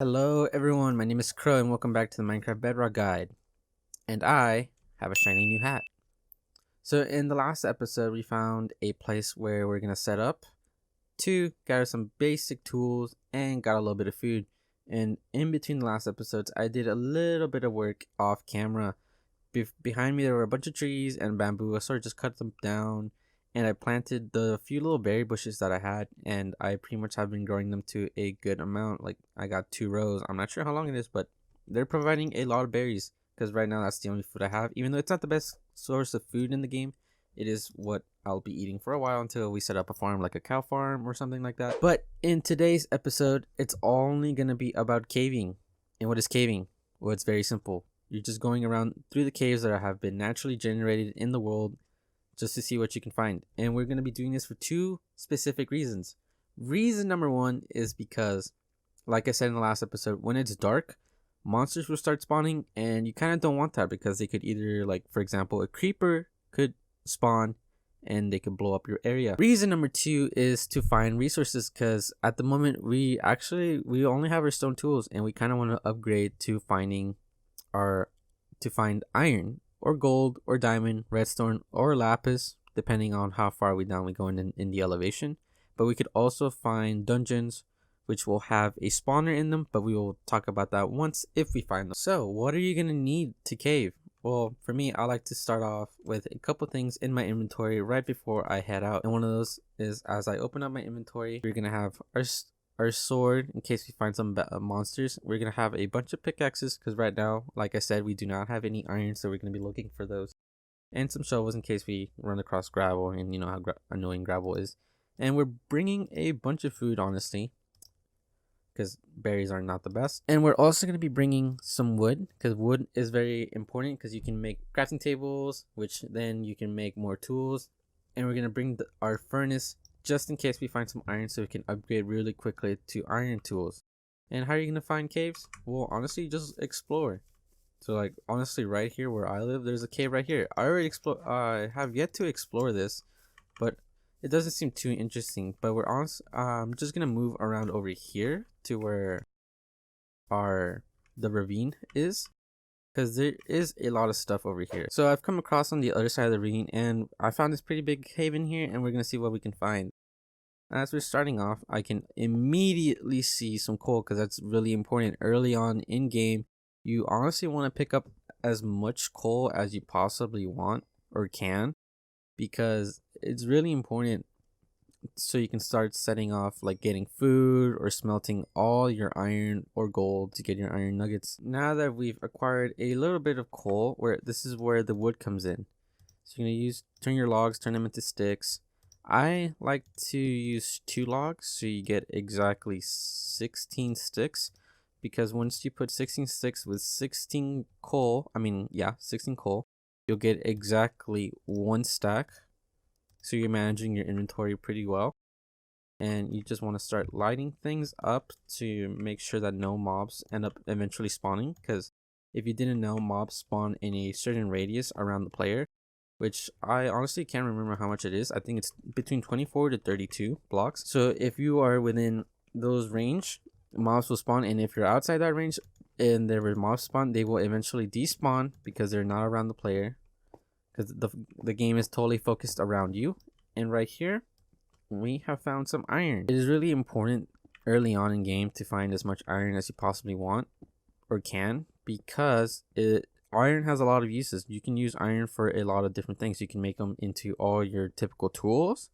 Hello everyone, my name is Crow and welcome back to the Minecraft Bedrock Guide. And I have a shiny new hat. So in the last episode we found a place where we're going to set up to gather some basic tools and got a little bit of food. And in between the last episodes I did a little bit of work off camera. Behind me there were a bunch of trees and bamboo. I sort of just cut them down and I planted the few little berry bushes that I had, and I pretty much have been growing them to a good amount. Like I got 2 rows. I'm not sure how long it is, but they're providing a lot of berries because right now that's the only food I have. Even though it's not the best source of food in the game, it is what I'll be eating for a while until we set up a farm like a cow farm or something like that. But in today's episode, it's only going to be about caving. And what is caving? Well, it's very simple. You're just going around through the caves that have been naturally generated in the world just to see what you can find. And we're going to be doing this for 2 specific reasons. Reason number 1 is because, like I said in the last episode, when it's dark, monsters will start spawning, and you kind of don't want that because they could either, like, for example, a creeper could spawn and they could blow up your area. Reason number 2 is to find resources, because at the moment we only have our stone tools and we kind of want to upgrade to find iron or gold or diamond, redstone or lapis, depending on how far we go in the elevation. But we could also find dungeons which will have a spawner in them, but we will talk about that once if we find them. So what are you gonna need to cave? Well, for me, I like to start off with a couple things in my inventory right before I head out, and one of those is, as I open up my inventory, we're gonna have our sword in case we find some monsters. We're gonna have a bunch of pickaxes because right now, like I said, we do not have any iron, so we're gonna be looking for those, and some shovels in case we run across gravel, and you know how annoying gravel is. And we're bringing a bunch of food, honestly, because berries are not the best. And we're also going to be bringing some wood, because wood is very important because you can make crafting tables, which then you can make more tools. And we're going to bring our furnace just in case we find some iron, so we can upgrade really quickly to iron tools. And how are you going to find caves? Well, honestly, just explore. So, like, honestly, right here where I live, there's a cave right here. I have yet to explore this, but it doesn't seem too interesting. But I'm just gonna move around over here to where the ravine is, because there is a lot of stuff over here. So I've come across on the other side of the ravine, and I found this pretty big cave in here, and we're gonna see what we can find. As we're starting off, I can immediately see some coal, because that's really important early on in game. You honestly want to pick up as much coal as you possibly want or can, because it's really important, so you can start setting off like getting food or smelting all your iron or gold to get your iron nuggets. Now that we've acquired a little bit of coal, this is where the wood comes in. So you're gonna turn your logs, turn them into sticks. I like to use 2 logs, so you get exactly 16 sticks, because once you put 16 sticks with 16 coal, 16 coal, you'll get exactly 1 stack. So you're managing your inventory pretty well, and you just want to start lighting things up to make sure that no mobs end up eventually spawning, because if you didn't know, mobs spawn in a certain radius around the player, which I honestly can't remember how much it is. I think it's between 24 to 32 blocks. So if you are within those range, mobs will spawn, and if you're outside that range and there were mobs spawn, they will eventually despawn because they're not around the player, because the game is totally focused around you. And right here we have found some iron. It is really important early on in game to find as much iron as you possibly want or can, because iron has a lot of uses. You can use iron for a lot of different things. You can make them into all your typical tools,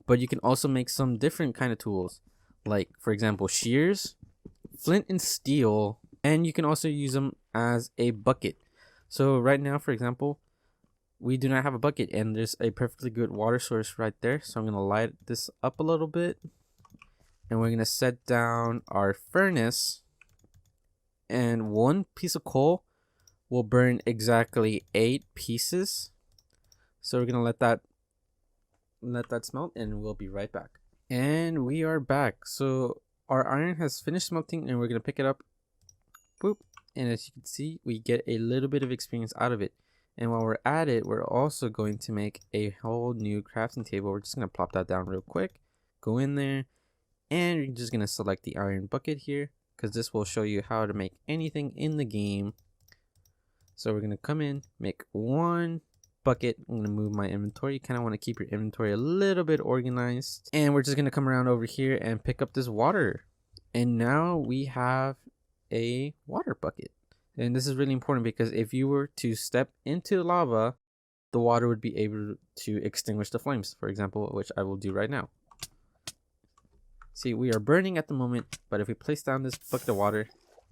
but you can also make some different kind of tools, like for example shears, flint and steel, and you can also use them as a bucket. So right now, for example, we do not have a bucket, and there's a perfectly good water source right there. So I'm going to light this up a little bit, and we're going to set down our furnace, and 1 piece of coal will burn exactly 8 pieces. So we're going to let that smelt, and we'll be right back. And we are back. So our iron has finished smelting, and we're going to pick it up. Boop. And as you can see, we get a little bit of experience out of it. And while we're at it, we're also going to make a whole new crafting table. We're just going to plop that down real quick. Go in there, and you're just going to select the iron bucket here. because this will show you how to make anything in the game. So we're gonna come in, make one bucket. I'm gonna move my inventory. You kind of want to keep your inventory a little bit organized, and we're just gonna come around over here and pick up this water. And now we have a water bucket. And this is really important because if you were to step into lava, the water would be able to extinguish the flames, for example, which I will do right now. See, we are burning at the moment, but if we place down this bucket of water,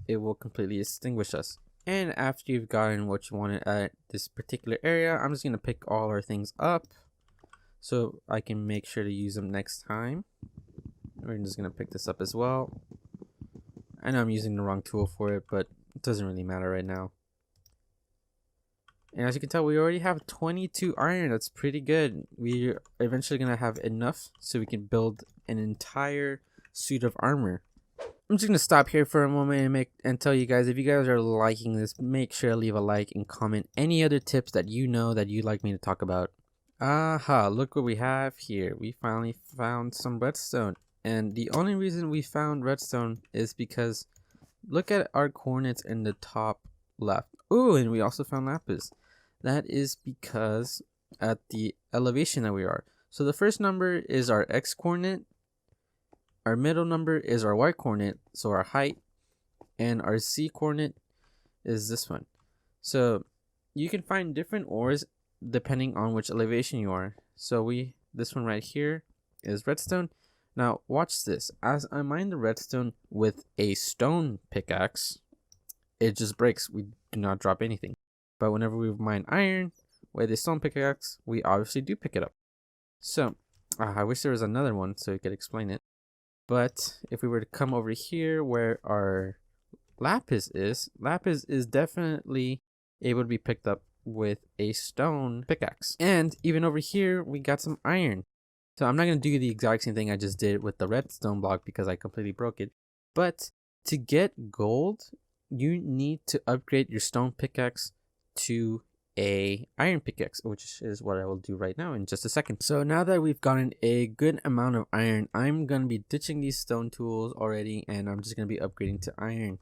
it will completely extinguish us. And after you've gotten what you wanted at this particular area, I'm just going to pick all our things up so I can make sure to use them next time. We're just going to pick this up as well. I know I'm using the wrong tool for it, but it doesn't really matter right now. And as you can tell, we already have 22 iron. That's pretty good. We're eventually going to have enough so we can build an entire suit of armor. I'm just going to stop here for a moment and tell you guys, if you guys are liking this, make sure to leave a like and comment any other tips that you know that you'd like me to talk about. Aha, look what we have here. We finally found some redstone. And the only reason we found redstone is because look at our coordinates in the top left. Ooh, and we also found lapis. That is because at the elevation that we are. So the first number is our x coordinate. Our middle number is our y coordinate, so our height. And our z coordinate is this one. So you can find different ores depending on which elevation you are. So this one right here is redstone. Now watch this. As I mine the redstone with a stone pickaxe, it just breaks. We do not drop anything. But whenever we mine iron with a stone pickaxe, we obviously do pick it up. So I wish there was another one so we could explain it. But if we were to come over here where our lapis is definitely able to be picked up with a stone pickaxe. And even over here, we got some iron. So I'm not going to do the exact same thing I just did with the redstone block because I completely broke it. But to get gold, you need to upgrade your stone pickaxe to a iron pickaxe, which is what I will do right now in just a second. So now that we've gotten a good amount of iron, I'm going to be ditching these stone tools already, and I'm just going to be upgrading to iron.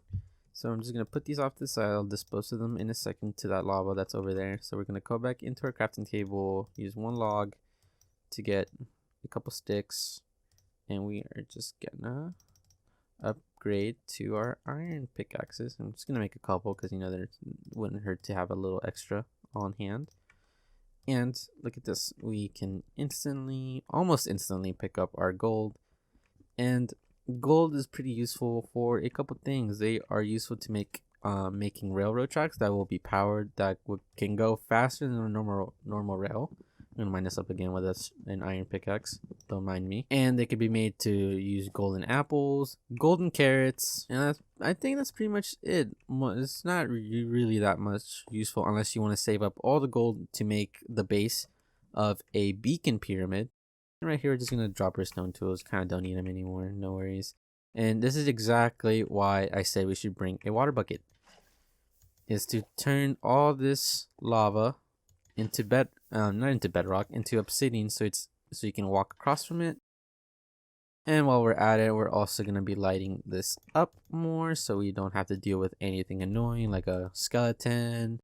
So I'm just going to put these off to the side. I'll dispose of them in a second to that lava that's over there. So we're going to go back into our crafting table, use one log to get a couple sticks, and we are just gonna upgrade to our iron pickaxes. I'm just gonna make a couple because, you know, there wouldn't hurt to have a little extra on hand. And look at this, we can almost instantly pick up our gold. And gold is pretty useful for a couple things. They are useful to make making railroad tracks that will be powered, that can go faster than a normal rail. I'm gonna mine this up again with an iron pickaxe, don't mind me. And they could be made to use golden apples, golden carrots, and I think that's pretty much it. It's not really that much useful unless you want to save up all the gold to make the base of a beacon pyramid. And right here, we're just gonna drop our stone tools. Kind of don't need them anymore, no worries. And this is exactly why I said we should bring a water bucket, is to turn all this lava into not into bedrock, into obsidian, so you can walk across from it. And while we're at it, we're also going to be lighting this up more so we don't have to deal with anything annoying like a skeleton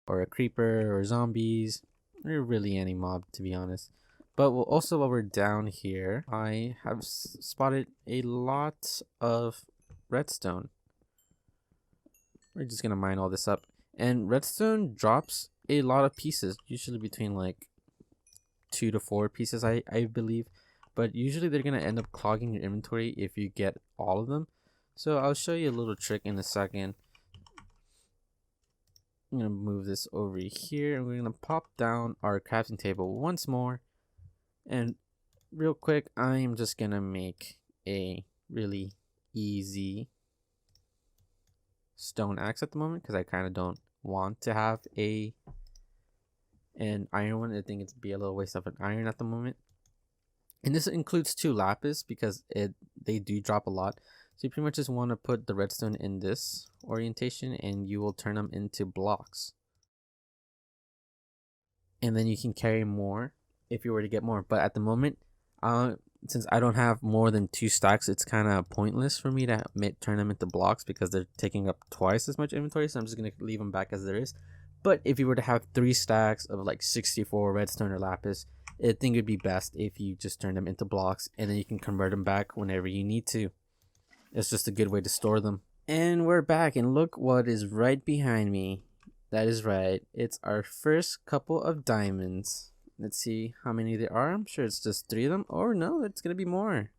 or a creeper or zombies, or really any mob, to be honest. But we'll also, while we're down here, I have spotted a lot of redstone. We're just going to mine all this up. And redstone drops a lot of pieces, usually between like 2 to 4 pieces, I believe. But usually they're going to end up clogging your inventory if you get all of them. So I'll show you a little trick in a second. I'm going to move this over here, and we're going to pop down our crafting table once more. And real quick, I am just going to make a really easy stone axe at the moment because I kind of don't want to have an iron one. I think it'd be a little waste of an iron at the moment. And this includes 2 lapis because they do drop a lot. So you pretty much just want to put the redstone in this orientation and you will turn them into blocks. And then you can carry more if you were to get more. But at the moment, since I don't have more than 2 stacks, it's kind of pointless for me to turn them into blocks because they're taking up twice as much inventory. So I'm just gonna leave them back as there is. But if you were to have 3 stacks of like 64 redstone or lapis, I think it'd be best if you just turn them into blocks and then you can convert them back whenever you need to. It's just a good way to store them. And we're back, and look what is right behind me. That is right, it's our first couple of diamonds. Let's see how many there are. I'm sure it's just 3 of them. Or no, it's gonna be more.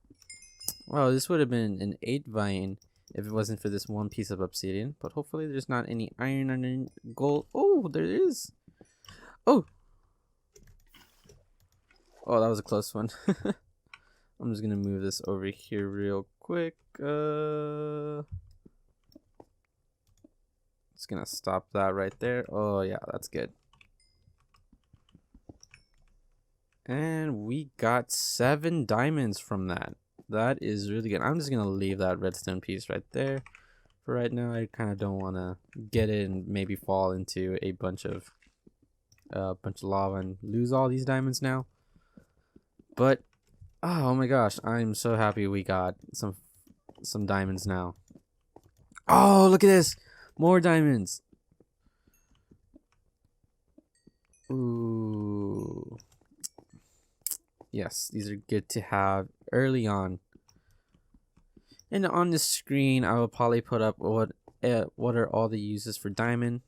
Wow, this would have been an 8 vine if it wasn't for this one piece of obsidian. But hopefully there's not any iron or gold. Oh, there is. Oh. Oh, that was a close one. I'm just gonna move this over here real quick. Just gonna stop that right there. Oh yeah, that's good. And we got 7 diamonds from that. That is really good. I'm just gonna leave that redstone piece right there for right now. I kind of don't want to get it and maybe fall into a bunch of lava and lose all these diamonds now. But oh my gosh, I'm so happy we got some diamonds now. Oh, look at this, more diamonds. Ooh. Yes, these are good to have early on. And on the screen, I will probably put up what are all the uses for diamond.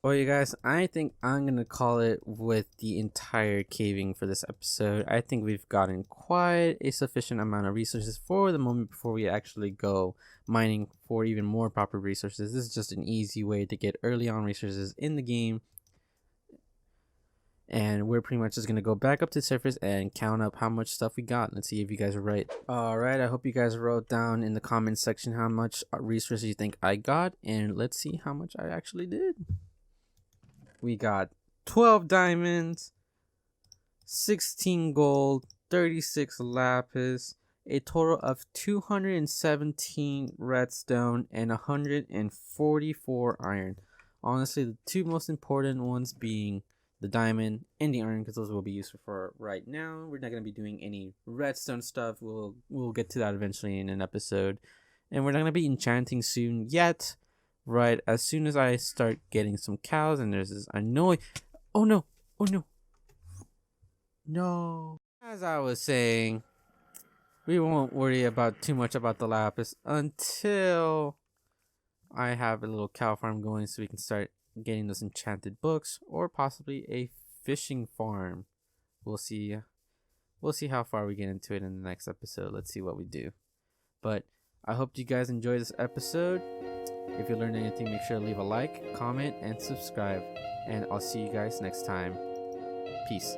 Well, you guys, I think I'm gonna call it with the entire caving for this episode. I think we've gotten quite a sufficient amount of resources for the moment before we actually go mining for even more proper resources. This is just an easy way to get early on resources in the game. And we're pretty much just going to go back up to the surface and count up how much stuff we got. Let's see if you guys are right. Alright, I hope you guys wrote down in the comments section how much resources you think I got. And let's see how much I actually did. We got 12 diamonds, 16 gold, 36 lapis, a total of 217 redstone, and 144 iron. Honestly, the 2 most important ones being the diamond and the iron, because those will be useful for right now. We're not going to be doing any redstone stuff. We'll get to that eventually in an episode. And we're not going to be enchanting soon yet. Right as soon as I start getting some cows, and there's this annoying... Oh no, oh no, no. As I was saying, we won't worry about too much about the lapis until I have a little cow farm going, so we can start getting those enchanted books, or possibly a fishing farm. We'll see how far we get into it in the next episode. Let's see what we do. But I hope you guys enjoyed this episode. If you learned anything, make sure to leave a like, comment, and subscribe. And I'll see you guys next time. Peace.